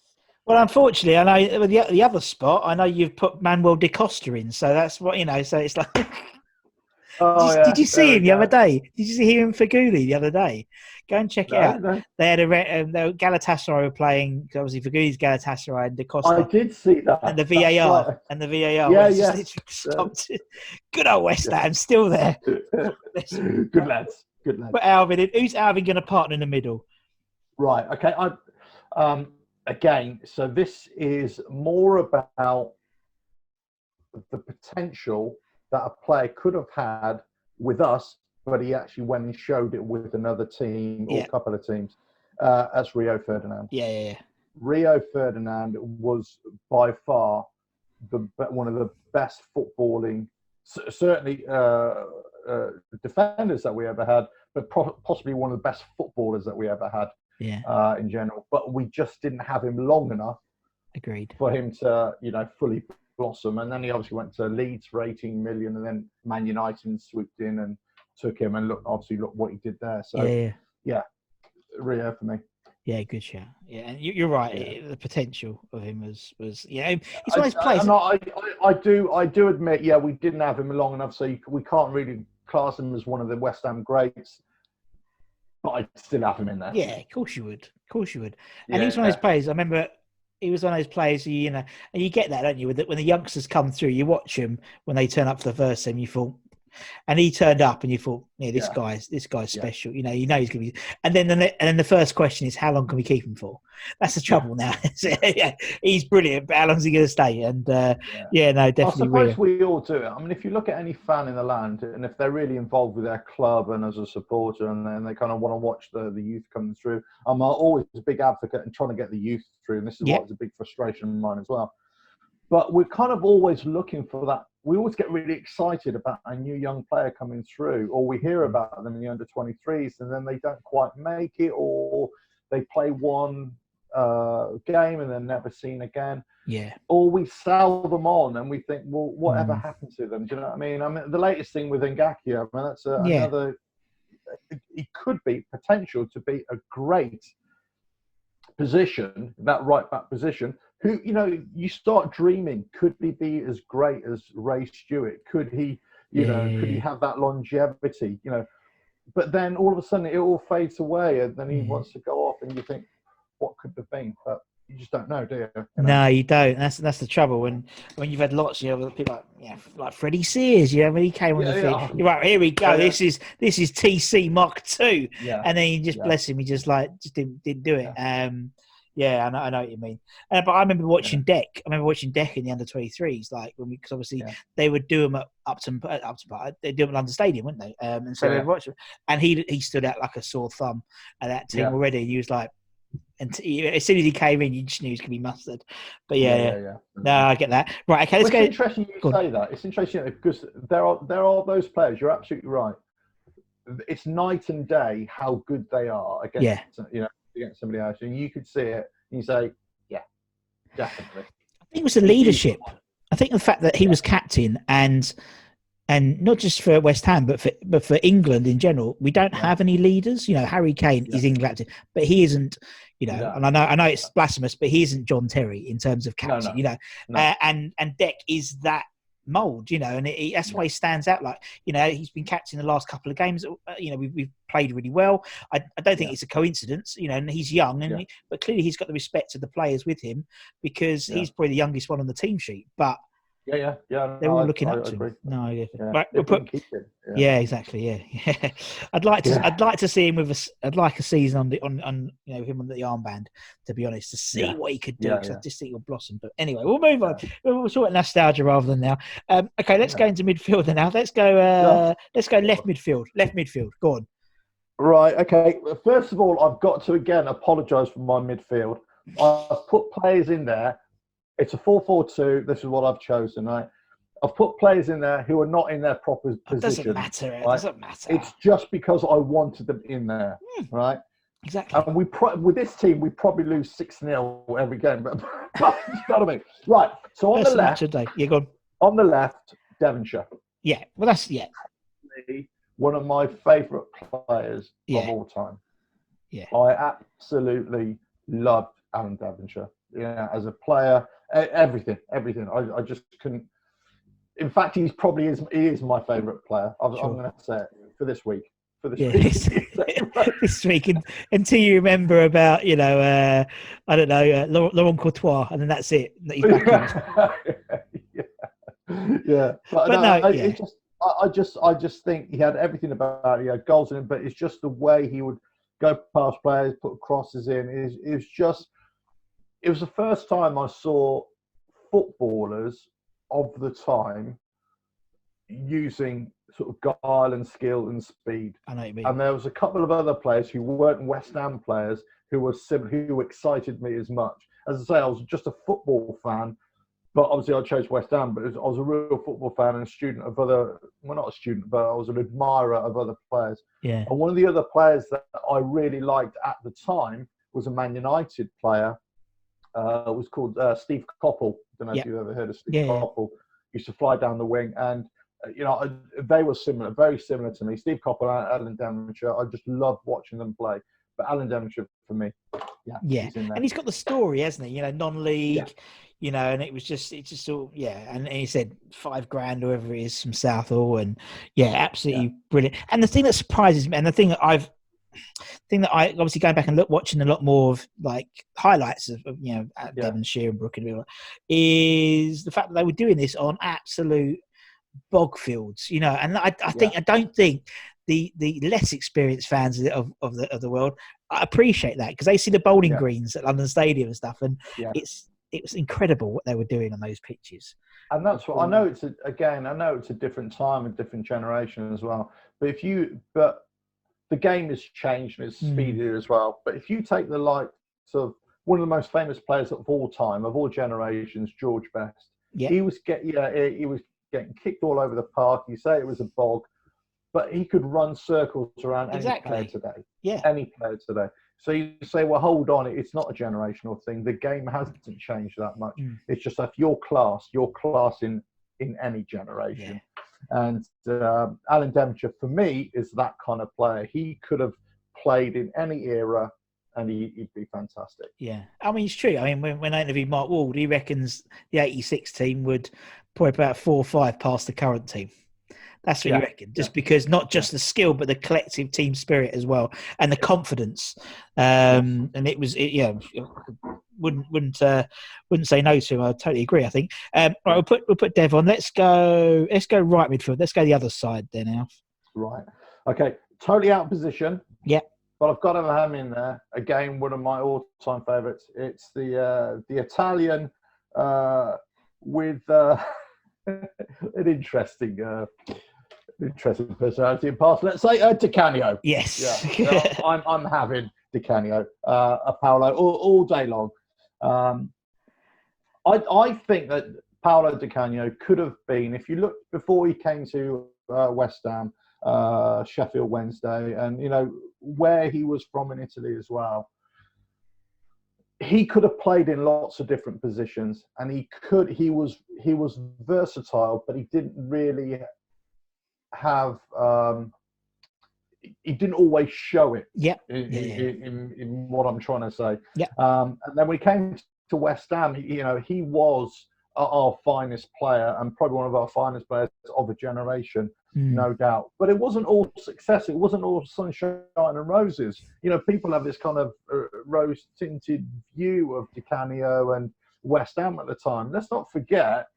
Well, unfortunately, I know the other spot. I know you've put Manuel de Costa in, so that's what So it's like. Did you see him the other day? Did you see him for Faguli the other day? Go and check it out. No. They had Galatasaray were playing, obviously Faguli's Galatasaray and de Costa. I did see that. And the VAR. Literally stopped. Good old West Ham, still there. Good lads. But who's Alvin going to partner in the middle? Right. Okay. Again, so this is more about the potential that a player could have had with us, but he actually went and showed it with another team or a couple of teams. That's Rio Ferdinand. Yeah. Rio Ferdinand was by far one of the best footballing, certainly defenders that we ever had, but possibly one of the best footballers that we ever had. In general, but we just didn't have him long enough. Agreed. For him to, fully blossom. And then he obviously went to Leeds for 18 million, and then Man United swooped in and took him, and look what he did there. So Rio for me. Yeah, good shout. Yeah, and you're right. Yeah. The potential of him was he's one of those players. I do admit, we didn't have him long enough, so we can't really class him as one of the West Ham greats. But I'd still have him in there. Yeah, of course you would. And he's one of those players. I remember he was one of those players who, and you get that, don't you? When the youngsters come through, you watch them when they turn up for the first time, you thought, and he turned up and you thought, this guy's special. You know he's going to be. And then the first question is, how long can we keep him for? That's the trouble now. He's brilliant, but how long is he going to stay? And definitely. I suppose we all do it. I mean, if you look at any fan in the land, and if they're really involved with their club and as a supporter, and they kind of want to watch the youth coming through, I'm always a big advocate in trying to get the youth through, and this is what's a big frustration of mine as well. But we're kind of always looking for that. We always get really excited about a new young player coming through, or we hear about them in the under-23s, and then they don't quite make it, or they play one game and they're never seen again. Yeah. Or we sell them on and we think, well, whatever happened to them? Do you know what I mean? The latest thing with Ngakia, that's another. It could be potential to be a great position, that right back position. Who, you start dreaming, could he be as great as Ray Stewart? Could he, could he have that longevity? But then all of a sudden it all fades away, and then he wants to go off, and you think, what could have been? But you just don't know, do you? No, you don't. That's the trouble. When you've had lots, people like Freddie Sears, when he came on the field, you're right. Here we go. This is TC Mark II, and then you just bless him. He just didn't do it. I know what you mean. But I remember watching Deck. I remember watching Deck in the under-23s, because obviously they would do them at Upton Park. They do them at London Stadium, wouldn't they? And so we'd watch them. And he stood out like a sore thumb at that team already. He was like, And as soon as he came in, you just knew he was going to be mustard. But Yeah. No, I get that. Right, okay, let's Well, go. it's interesting you say that. It's interesting because there are those players. You're absolutely right. It's night and day how good they are against against somebody else, and you could see it. And you say, yeah, definitely. I think it was the leadership. I think the fact that he was captain and not just for West Ham, but for England in general, we don't have any leaders. Harry Kane is England captain, but he isn't. And I know it's blasphemous, but he isn't John Terry in terms of captain. No. And Deck is that mould. And that's why he stands out. Like he's been captain the last couple of games. We've played really well. I don't think it's a coincidence. And he's young, but clearly he's got the respect of the players with him because he's probably the youngest one on the team sheet. But they're all looking up to him. No, right, we'll put. Exactly. Yeah. I'd like to see him with I'd like a season on him on the armband. To be honest, to see what he could do. Because I just think he'll blossom. But anyway, we'll move on. We'll sort of nostalgia rather than now. Okay, let's go into midfield now. Let's go. Let's go left midfield. Left midfield. Go on. Right. Okay. First of all, I've got to again apologise for my midfield. I've put players in there. It's a 4-4-2. This is what I've chosen, right? I've put players in there who are not in their proper position. It doesn't matter. It doesn't matter. It's just because I wanted them in there, right? Exactly. And with this team, we probably lose 6-0 every game. But you know what I mean? Right. So on the left, go on. On the left, Devonshire. Yeah. Well, that's one of my favourite players of all time. Yeah. I absolutely loved Alan Devonshire. As a player, everything. I just couldn't. In fact, he is my favourite player. I'm going to say it for this week. This week, until you remember about I don't know Laurent Courtois, and then that's it. That he's back in. I just think he had everything about it. He had goals in him, but it's just the way he would go past players, put crosses in. It was the first time I saw footballers of the time using sort of guile and skill and speed. I know what you mean. And there was a couple of other players who weren't West Ham players who excited me as much. As I say, I was just a football fan, but obviously I chose West Ham. But I was a real football fan and a student of not a student, but I was an admirer of other players. Yeah. And one of the other players that I really liked at the time was a Man United player. It was called Steve Coppell. I don't know if you've ever heard of Steve Coppell. Used to fly down the wing, and they were similar, very similar to me. Steve Coppell and Alan Devonshire. I just loved watching them play. But Alan Devonshire for me, he's in there. And he's got the story, hasn't he? Non-league. And it's just all, and he said $5,000, whoever it is, from Southall, and absolutely brilliant. And the thing that surprises me, and the thing that I obviously going back and watching a lot more of like highlights of at Devonshire and Brook and is the fact that they were doing this on absolute bog fields, and I don't think the less experienced fans of the world appreciate that because they see the bowling greens at London Stadium and stuff, and it was incredible what they were doing on those pitches. And that's what I know. It's a different time and different generation as well. But the game has changed and it's speedier as well. But if you take the likes of one of the most famous players of all time, of all generations, George Best, he was getting kicked all over the park. You say it was a bog, but he could run circles around any player today. Yeah, any player today. So you say, well, hold on, it's not a generational thing. The game hasn't changed that much. It's just that your class in any generation. Yeah. And Alan Devonshire, for me, is that kind of player. He could have played in any era and he'd be fantastic. Yeah. I mean, it's true. I mean, when I interviewed Mark Ward, he reckons the 86 team would probably about 4 or 5 past the current team. That's what you reckon. Just because not just the skill, but the collective team spirit as well, and the confidence. And it was, wouldn't say no to him. I totally agree. I think. Right, we'll put Dev on. Let's go right midfield. Let's go the other side then, Alf. Right. Okay. Totally out of position. Yeah. But I've got to have him in there. Again, one of my all-time favourites. It's the Italian with an interesting personality and past. Let's say Di Canio. Yes. Yeah. I'm having Di Canio, Paolo, all day long. I think that Paolo Di Canio could have been, if you look before he came to West Ham, Sheffield Wednesday, and where he was from in Italy as well. He could have played in lots of different positions, and he was versatile, but he didn't really have. He didn't always show it. In what I'm trying to say. And then when he came to West Ham, he was our finest player and probably one of our finest players of a generation, no doubt. But it wasn't all success. It wasn't all sunshine and roses. People have this kind of rose-tinted view of Di Canio and West Ham at the time. Let's not forget,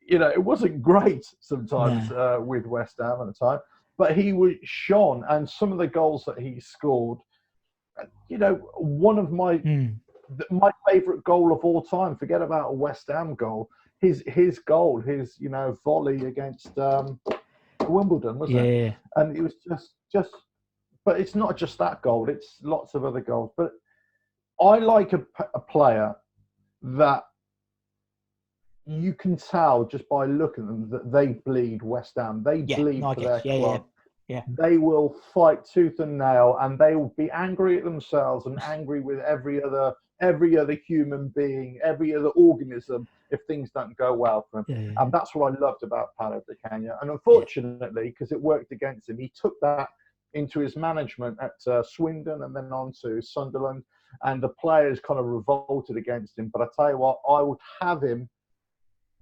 it wasn't great sometimes with West Ham at the time. But he was shone, and some of the goals that he scored, one of my favourite goal of all time. Forget about a West Ham goal. His goal, his volley against Wimbledon, wasn't it? And it was just. But it's not just that goal. It's lots of other goals. But I like a player that you can tell just by looking at them that they bleed West Ham. They bleed for their club. They will fight tooth and nail, and they will be angry at themselves and angry with every other human being, every other organism if things don't go well for him. And that's what I loved about Paolo Di Canio. And unfortunately, because it worked against him, he took that into his management at Swindon and then on to Sunderland, and the players kind of revolted against him. But I tell you what, I would have him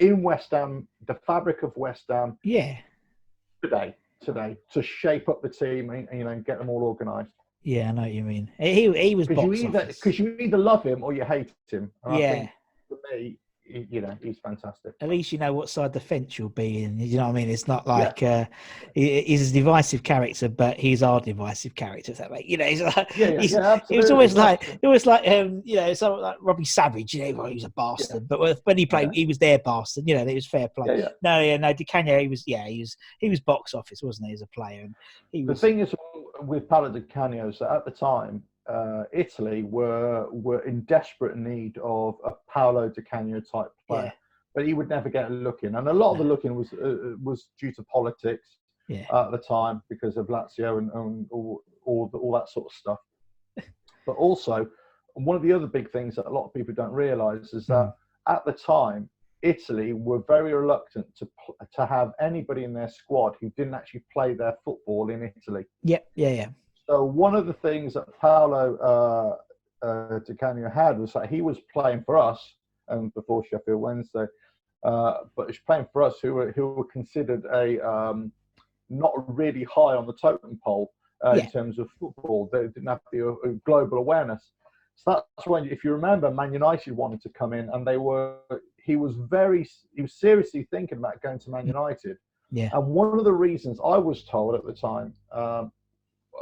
in West Ham, the fabric of West Ham, today to shape up the team and get them all organised. Yeah, I know what you mean. He was because you either love him or you hate him. And I think for me, he's fantastic. At least you know what side the fence you'll be in. You know what I mean? It's not like he's a divisive character, but he's our divisive character. If that makes he's like it was always like so like Robbie Savage. He was a bastard, but when he played, he was their bastard. It was fair play. No, Di Canio, he was box office, wasn't he, as a player? And the thing is with Paolo Di Canio is that at the time, Italy were in desperate need of a Paolo Di Canio type player, but he would never get a look in, and a lot of the looking was due to politics at the time because of Lazio and all that sort of stuff. But also, one of the other big things that a lot of people don't realise is that at the time, Italy were very reluctant to have anybody in their squad who didn't actually play their football in Italy. So one of the things that Paolo Di Canio had was that he was playing for us, and before Sheffield Wednesday, but he was playing for us who were considered not really high on the totem pole in terms of football. They didn't have the global awareness. So that's when, if you remember, Man United wanted to come in, and he was seriously thinking about going to Man United. And one of the reasons I was told at the time,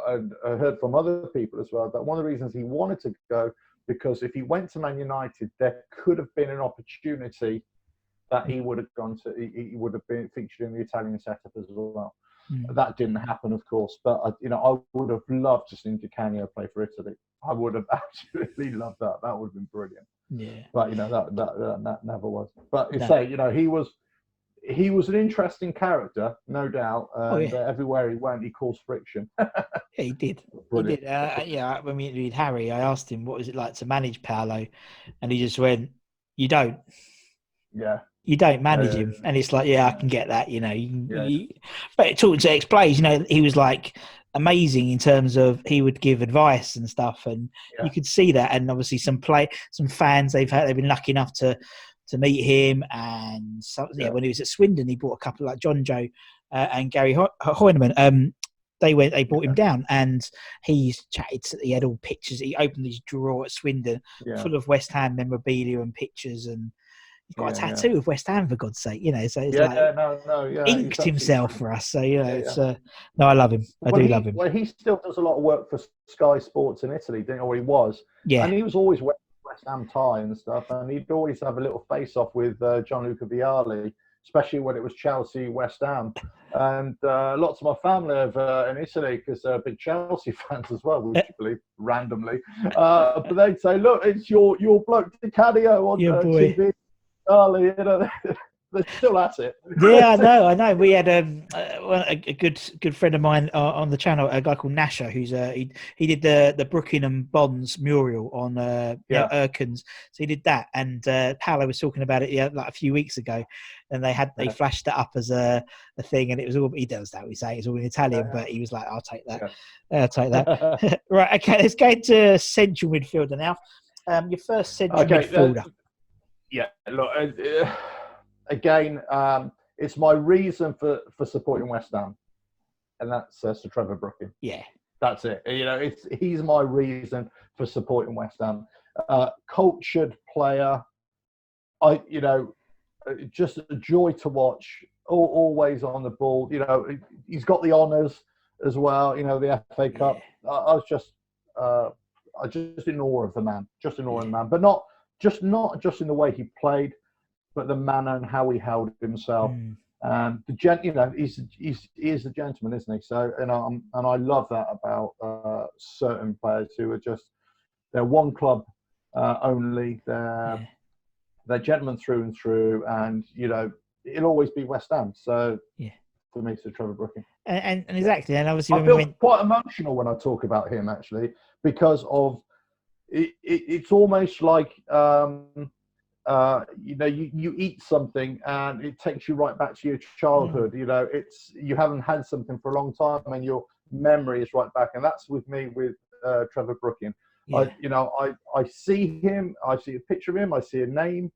and I heard from other people as well, that one of the reasons he wanted to go, because if he went to Man United, there could have been an opportunity that he would have been featured in the Italian setup as well. That didn't happen, of course, but I would have loved to see Di Canio play for Italy. I would have absolutely loved that. That would have been brilliant. But that never was. But he was an interesting character, no doubt. Everywhere he went, he caused friction. He did. Brilliant. He did. When we interviewed Harry, I asked him what was it like to manage Paolo, and he just went, "You don't." You don't manage him, and it's like, I can get that. But talking to ex-players, he was like amazing in terms of he would give advice and stuff, and you could see that. And obviously, some fans they've been lucky enough to meet him, and when he was at Swindon, he brought a couple like John Joe and Gary Hoyneman. They brought him down, and he had all pictures. He opened his drawer at Swindon, full of West Ham memorabilia and pictures, and he's got a tattoo of West Ham, for God's sake, So it's inked himself for us. So it's I love him. I do love him. Well, he still does a lot of work for Sky Sports in Italy, didn't he? Or he was, and he was always West Ham tie and stuff, and he'd always have a little face off with Gianluca Vialli. especially when it was Chelsea, West Ham. And lots of my family over in Italy, because they're big Chelsea fans as well, would you believe, randomly. But they'd say, look, it's your bloke Di Canio on TV. Charlie, you know, they're still at it. Yeah, I know. We had a good friend of mine on the channel, a guy called Nasher, who's he did the Brooklyn and Bonds mural on Erkins. So he did that, and Paolo was talking about it like a few weeks ago, and they flashed it up as a thing, and it was all, he does that, we say it's all in Italian, but he was like, I'll take that. I'll take that. Right, okay, let's go to central midfielder now. Your first central midfielder. Look, again, it's my reason for supporting West Ham, and that's Sir Trevor Brooking. Yeah, that's it. You know, he's my reason for supporting West Ham. Cultured player, just a joy to watch. Always on the ball. You know, he's got the honours as well. You know, the FA Cup. Yeah. I was just in awe of the man. Just in awe of the man, but not just in the way he played, but the manner and how he held himself. He is a gentleman, isn't he? So, and I love that about certain players who are they're one club only. They're gentlemen through and through, and you know it'll always be West Ham. So for me, Sir Trevor Brooking. And exactly, and obviously I feel quite emotional when I talk about him, actually, because of it's almost like. You eat something and it takes you right back to your childhood. You know, you haven't had something for a long time and your memory is right back. And that's with me with Trevor Brooking. Yeah. I see him, I see a picture of him, I see a name,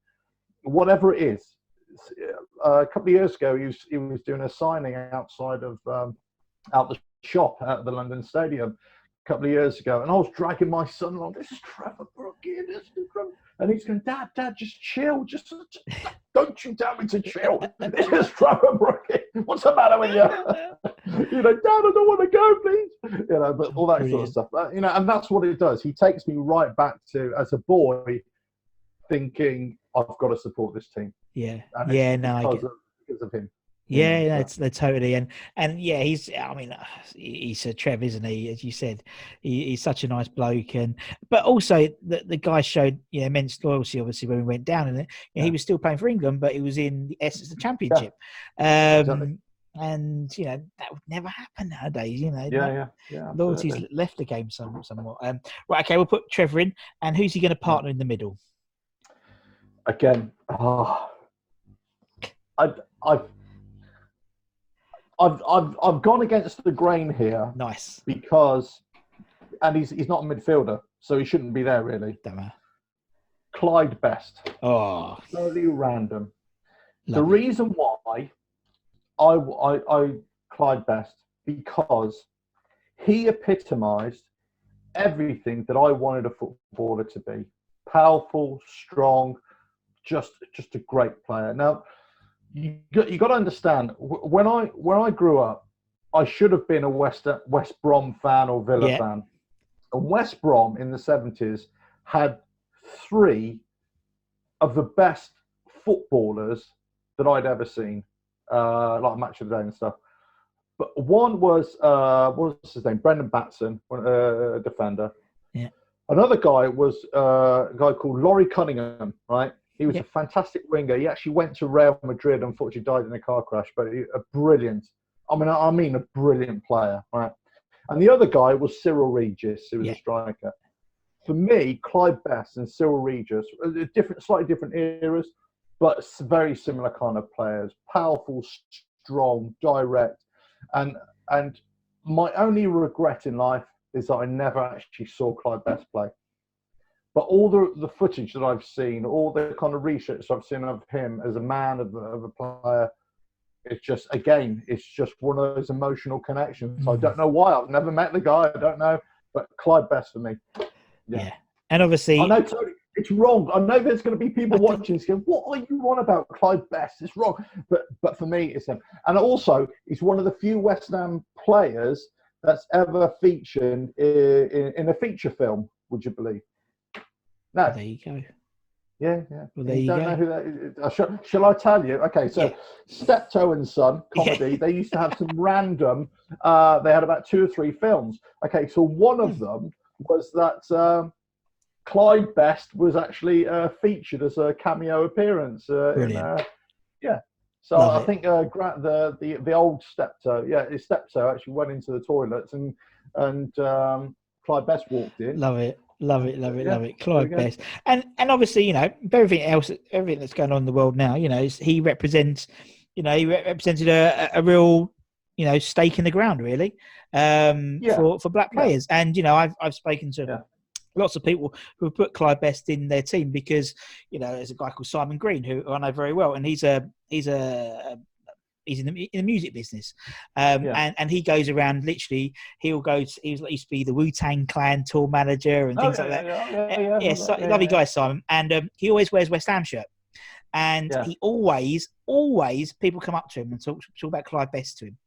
whatever it is. A couple of years ago, he was doing a signing outside of out the shop at the London Stadium. A couple of years ago, and I was dragging my son along. This is Trevor Brooking. And he's going, Dad, just chill. Just don't you tell me to chill. This is Trevor Brooking. What's the matter with you? You know, Dad, I don't want to go, please. You know, but all that sort of stuff. You know, and that's what it does. He takes me right back to as a boy, thinking I've got to support this team. Yeah, because of him. Yeah, they're totally and yeah, he's a Trev, isn't he? As you said, he's such a nice bloke, but also the guy showed immense loyalty. Obviously, when we went down in it, he was still playing for England, but he was in the Essex Championship, exactly. And that would never happen nowadays. Loyalty's left the game somewhat. Right, okay, we'll put Trevor in, and who's he going to partner in the middle? Again, I've gone against the grain here. Nice. Because, and he's not a midfielder, so he shouldn't be there really. Don't matter. Clyde Best. Oh. Totally random. Lovely. The reason why I Clyde Best, because he epitomised everything that I wanted a footballer to be. Powerful, strong, just a great player. Now, you got to understand, when I grew up, I should have been a West Brom fan or Villa fan. And West Brom in the 70s had three of the best footballers that I'd ever seen, like Match of the Day and stuff. But one was, what was his name? Brendan Batson, a defender. Yeah. Another guy was a guy called Laurie Cunningham, right? He was a fantastic winger. He actually went to Real Madrid, unfortunately died in a car crash, but a brilliant player, right? And the other guy was Cyril Regis, who was a striker. For me, Clyde Best and Cyril Regis, slightly different eras, but very similar kind of players. Powerful, strong, direct. And my only regret in life is that I never actually saw Clyde Best play. But all the footage that I've seen, all the kind of research I've seen of him as a man, of a player, it's just one of those emotional connections. I don't know why. I've never met the guy. I don't know. But Clyde Best for me. Yeah. And obviously... I know totally, it's wrong. I know there's going to be people watching this going, what are you on about, Clyde Best? It's wrong. But for me, it's him. And also, he's one of the few West Ham players that's ever featured in a feature film, would you believe? No. There you go. Yeah, yeah. Well, there You you don't go. know who that is. Shall I tell you? Okay, so Yeah. Steptoe and Son comedy. Yeah. They used to have some random. They had about 2 or 3 films. Okay, so one of them was that Clyde Best was actually featured as a cameo appearance. Brilliant. Yeah. So Love I it. think the old Steptoe, his Steptoe actually went into the toilets and Clyde Best walked in. Love it. Love And, it. Love it. yeah, Love it. there we Clive go. Best. And obviously, everything else, everything that's going on in the world now, he represents, he represented a real, stake in the ground, really, Yeah, for black yeah, players. And I've spoken to yeah. lots of people who have put Clive Best in their team because there's a guy called Simon Green who I know very well, and he's in the music business, Yeah. and he goes around. Literally, he used to be the Wu-Tang Clan tour manager and Oh things yeah, like that. yeah. So, Yeah, lovely yeah, guy, Simon, and he always wears West Ham shirt. And yeah. he always people come up to him and talk about Clive Best to him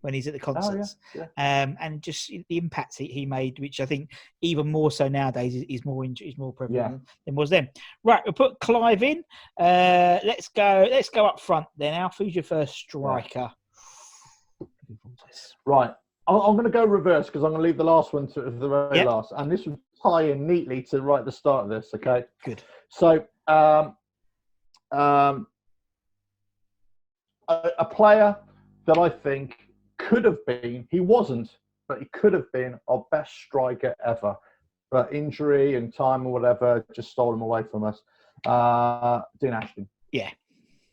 when he's at the concerts, Yeah. and just the impact he made, which I think even more so nowadays is more prevalent than was then. Right, we'll put Clive in. Let's go up front then. Alf, who's your first striker? Right. I'm going to go reverse because I'm going to leave the last one to the very last, and this will tie in neatly to right at the start of this. Okay. Good. So, a player that I think could have been, he wasn't, but he could have been our best striker ever. But injury and time or whatever just stole him away from us. Dean Ashton. Yeah.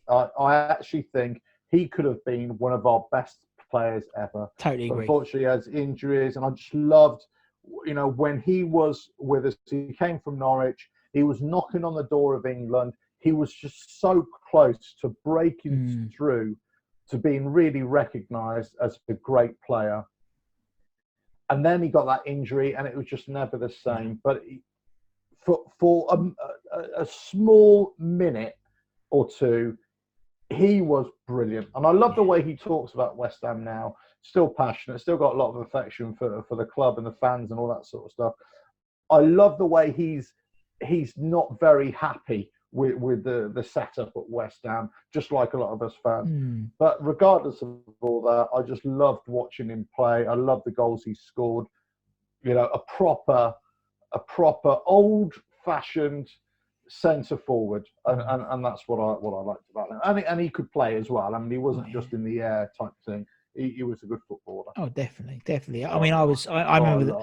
I actually think he could have been one of our best players ever. Totally agree. Unfortunately, he has injuries, and I just loved, when he was with us, he came from Norwich. He was knocking on the door of England. He was just so close to breaking through to being really recognised as a great player. And then he got that injury, and it was just never the same. But for a small minute or two, he was brilliant. And I love the way he talks about West Ham now. Still passionate, still got a lot of affection for the club and the fans and all that sort of stuff. I love the way he's not very happy with the setup at West Ham, just like a lot of us fans. But regardless of all that, I just loved watching him play. I love the goals he scored. A proper old-fashioned centre forward, and that's what I liked about him. And he could play as well. I mean, he wasn't just in the air type thing. He was a good footballer. Oh, definitely. I mean, I remember.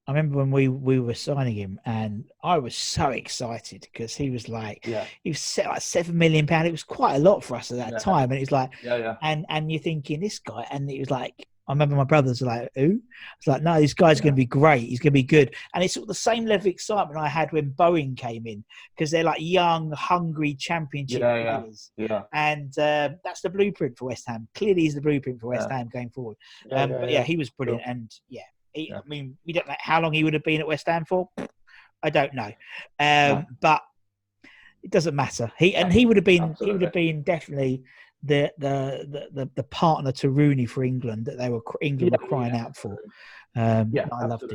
I remember when we were signing him, and I was so excited because he was he was set like £7 million. It was quite a lot for us at that time, and it was like, and you're thinking this guy, and it was like. I remember my brothers were like, who? It's like, no, this guy's going to be great. He's going to be good. And it's sort of the same level of excitement I had when Boeing came in because they're like young, hungry championship players. Yeah. And that's the blueprint for West Ham. Clearly is the blueprint for West Ham going forward. But he was brilliant. Sure. And I mean, we don't know how long he would have been at West Ham for. I don't know. But it doesn't matter. He would have been definitely the partner to Rooney for England that England were crying out for. I loved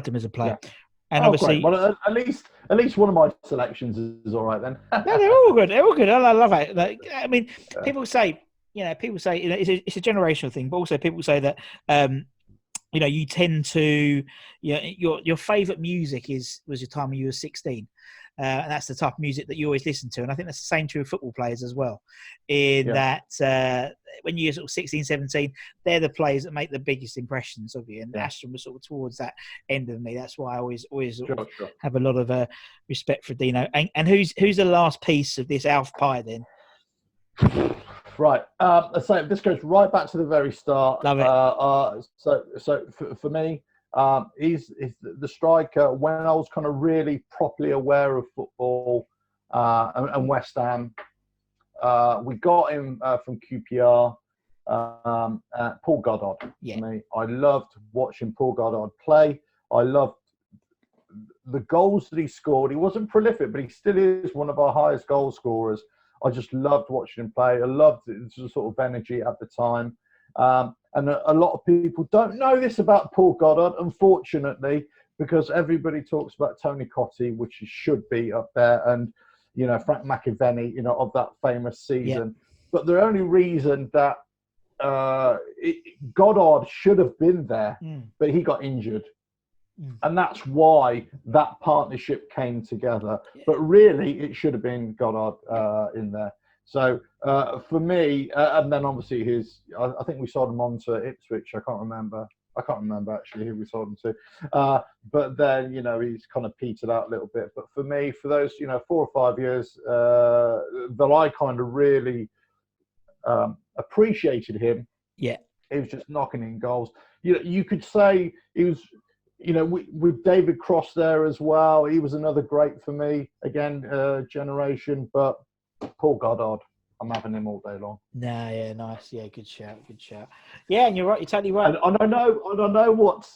him as a player. Yeah. And obviously, great. Well, at least one of my selections is all right then. No, they're all good. They're all good. I love it. I mean, people say it's a generational thing, but also people say that you tend to your favorite music was your time when you were 16. And that's the type of music that you always listen to. And I think that's the same true of football players as well. That when you're sort of 16, 17, they're the players that make the biggest impressions of you. And Ashton was sort of towards that end of me. That's why I always have a lot of respect for Dino. And who's the last piece of this Alf pie then? Right. So this goes right back to the very start. Love it. So for me, he's the striker when I was kind of really properly aware of football and West Ham. We got him from QPR, Paul Goddard. Yeah. For me, I loved watching Paul Goddard play. I loved the goals that he scored. He wasn't prolific, but he still is one of our highest goal scorers. I just loved watching him play. I loved the sort of energy at the time. And a lot of people don't know this about Paul Goddard, unfortunately, because everybody talks about Tony Cottee, which should be up there, and Frank McAvenny, of that famous season. Yeah. But the only reason that Goddard should have been there, but he got injured. And that's why that partnership came together. Yeah. But really, it should have been Goddard in there. So for me, and then obviously I think we sold him on to Ipswich. I can't remember actually who we sold him to. But then, he's kind of petered out a little bit. But for me, for those, 4 or 5 years that I kind of really appreciated him. Yeah. He was just knocking in goals. You could say he was, with David Cross there as well. He was another great for me. Again, generation. But Paul Goddard, I'm having him all day long. Nah, yeah, nice. Yeah, good shout. Yeah, and you're right. You're totally right. And I know what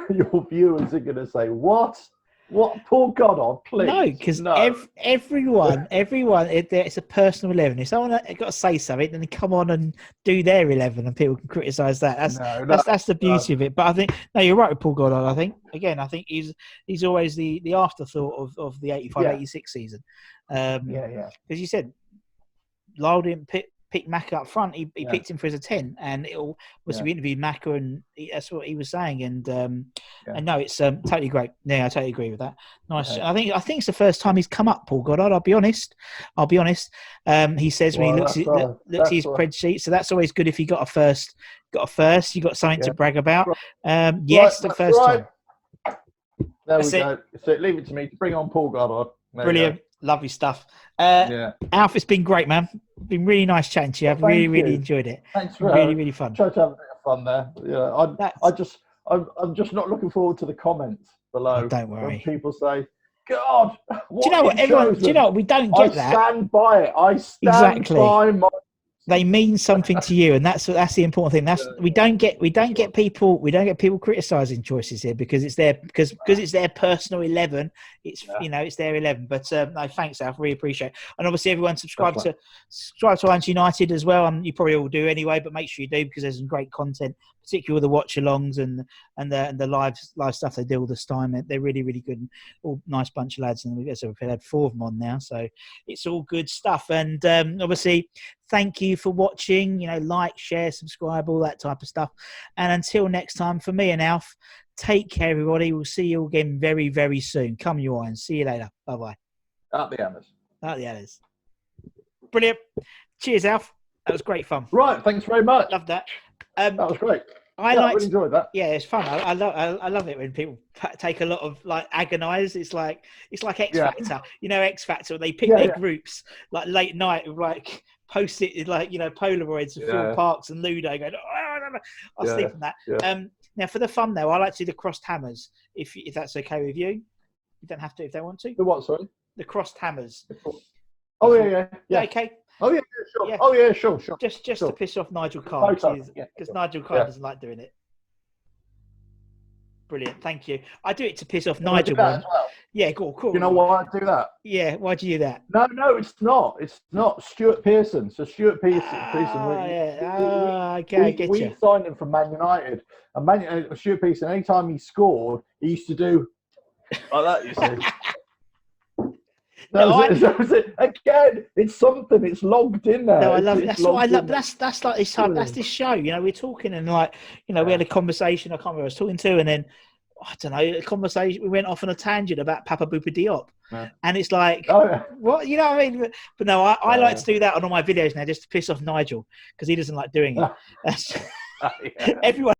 your viewers are going to say. What Paul Goddard, please? No, because everyone, it's a personal 11. If someone got to say something, then they come on and do their 11, and people can criticise that. That's the beauty of it. But I think you're right with Paul Goddard. I think he's always the afterthought of the 85-86 season. Because you said Lyle didn't pick Macca up front. He picked him for as a 10, and we interviewed Macca, and that's what he was saying. And no, it's totally great. Yeah, I totally agree with that. Nice. I think it's the first time he's come up, Paul Goddard. I'll be honest. He says when he looks at his spreadsheet, so that's always good if you got a first. You got something to brag about. Yes, the first time. There we go. So leave it to me to bring on Paul Goddard. Brilliant. Lovely stuff. Alf, it's been great, man. Been really nice chatting to you. I've really enjoyed it. Thanks for really fun. Try to have a bit of fun there. Yeah, I'm just not looking forward to the comments below. Oh, don't worry. When people say, "God, what?" Do you know what? Everyone, do you know what? We don't get that. I stand by it. I stand by my. They mean something to you, and that's the important thing. We don't get people criticising choices here because it's their personal 11. It's their 11. But no, thanks, Alf. Really appreciate it. And obviously, everyone subscribe to Alliance United as well. You probably all do anyway, but make sure you do because there's some great content, particularly with the watch-alongs and the live stuff they do all this time. They're really good, and all nice bunch of lads. And we've had 4 of them on now, so it's all good stuff. And obviously, thank you for watching. Like, share, subscribe, all that type of stuff. And until next time, for me and Alf, take care, everybody. We'll see you again very, very soon. Come you on. See you later. Bye-bye. Out the Hammers. Brilliant. Cheers, Alf. That was great fun. Right. Thanks very much. Love that. That was great. I really enjoyed that. Yeah, it's fun. I love it when people take a lot of agonise. It's like X Factor. X Factor. They pick their groups late night with post it Polaroids of Phil Parks and Ludo going. I'll sleep on that. Yeah. Now for the fun though, I like to do the crossed hammers. If that's okay with you, you don't have to if they want to. The what? Sorry. The crossed hammers. Oh yeah. Okay. Oh yeah, sure. Yeah. Oh yeah, sure. Just to piss off Nigel Carr because Nigel Carr doesn't like doing it. Brilliant, thank you. I do it to piss off Nigel. As well? Yeah, cool. You know why I do that? Yeah, why do you do that? No, it's not. It's not Stuart Pearson. So Stuart Pearson. Okay, I get you. We signed him from Man United, and Stuart Pearson. Anytime he scored, he used to do like that. You see. Again, it's something. It's logged in there. No, I love it. That's what I love. That's like this time. That's this show. We're talking and we had a conversation. I can't remember who I was talking to, and then I don't know, a conversation. We went off on a tangent about Papa Boupa Diop, and it's like, what? You know what I mean? But no, I like to do that on all my videos now, just to piss off Nigel because he doesn't like doing it. Everyone.